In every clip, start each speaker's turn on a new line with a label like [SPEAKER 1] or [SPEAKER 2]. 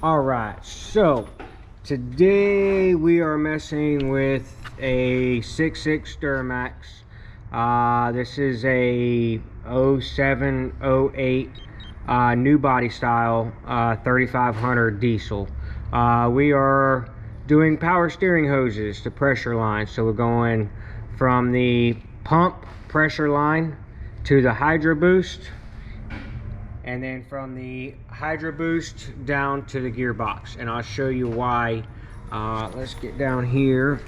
[SPEAKER 1] Alright, so today we are messing with a 6.6 Duramax. This is a 0708 new body style 3500 diesel. We are doing power steering hoses to pressure line. So we're going from the pump pressure line to the Hydro Boost, and then from the Hydro Boost down to the gearbox, and I'll show you why. Let's get down here,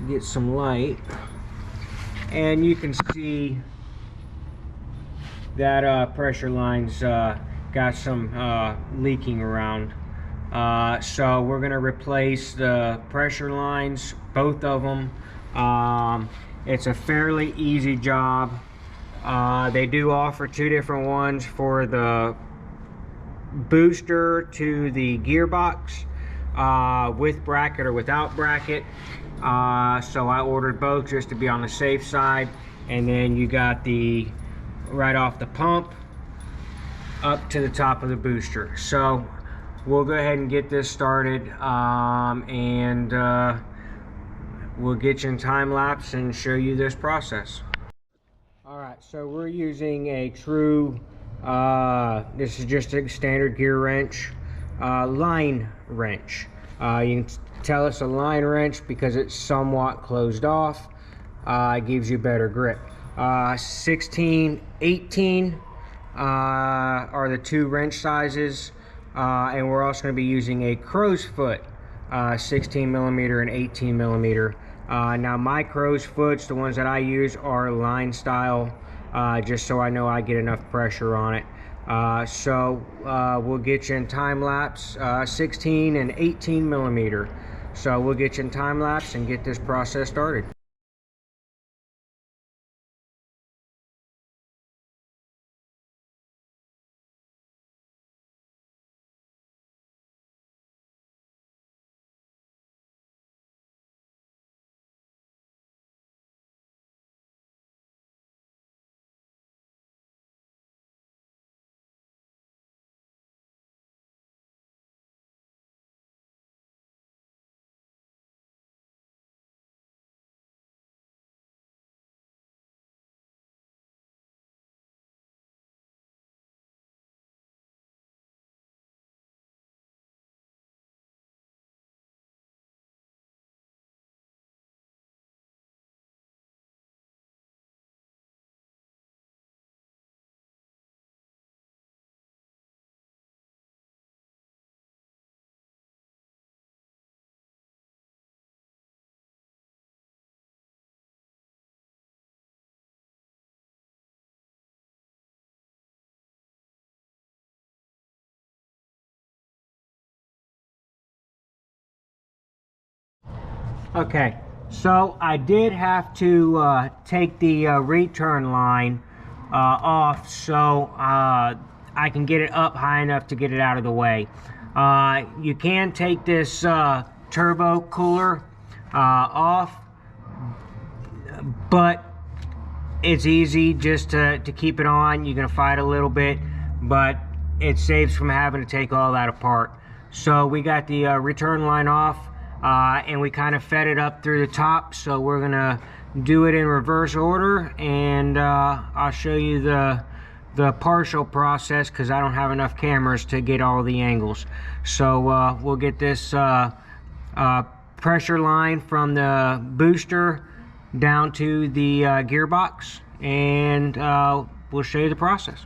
[SPEAKER 1] get some light, and you can see that pressure line's got some leaking around. So we're gonna replace the pressure lines, both of them. It's a fairly easy job. They do offer two different ones for the booster to the gearbox, with bracket or without bracket. So I ordered both just to be on the safe side. And then you got the right off the pump up to the top of the booster. So we'll go ahead and get this started, and we'll get you in time lapse and show you this process. Alright, so we're using a true, this is just a standard gear wrench, line wrench. You can tell it's a line wrench because it's somewhat closed off. It gives you better grip. 16, 18 are the two wrench sizes, and we're also going to be using a crow's foot, 16 millimeter and 18 millimeter. Now my crow's foots, the ones that I use, are line style, just so I know I get enough pressure on it. So we'll get you in time lapse, 16 and 18 millimeter. So we'll get you in time lapse and get this process started. Okay, so I did have to take the return line off, so I can get it up high enough to get it out of the way. You can take this turbo cooler off, but it's easy just to keep it on. You're going to fight a little bit, but it saves from having to take all that apart. So we got the return line off, and we kind of fed it up through the top. So we're going to do it in reverse order, and I'll show you the partial process because I don't have enough cameras to get all the angles. So we'll get this pressure line from the booster down to the gearbox, and we'll show you the process.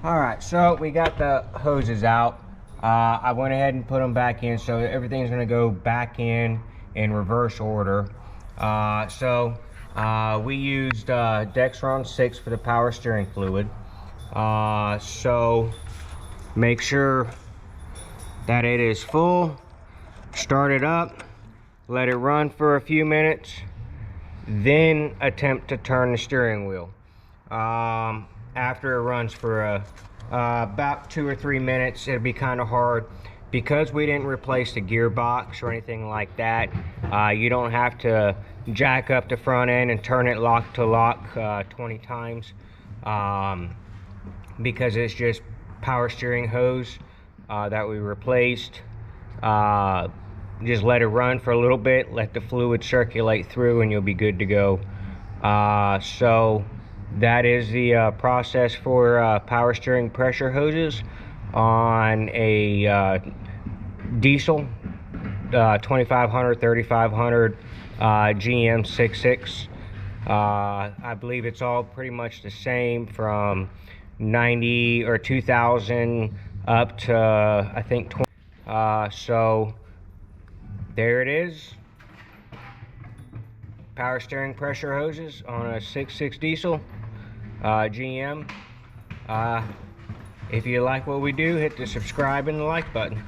[SPEAKER 1] All right, so we got the hoses out. I went ahead and put them back in, so everything's gonna go back in reverse order. We used Dexron 6 for the power steering fluid. So make sure that it is full. Start it up, let it run for a few minutes, then attempt to turn the steering wheel. After it runs for about 2 or 3 minutes, it'll be kind of hard. Because we didn't replace the gearbox or anything like that, you don't have to jack up the front end and turn it lock to lock 20 times, because it's just power steering hose that we replaced. Just let it run for a little bit, let the fluid circulate through, and you'll be good to go. So that is the process for power steering pressure hoses on a diesel 2500, 3500 GM 66. I believe it's all pretty much the same from 90 or 2000 up to I think 20. So there it is. Power steering pressure hoses on a 6.6 diesel GM. If you like what we do, hit the subscribe and the like button.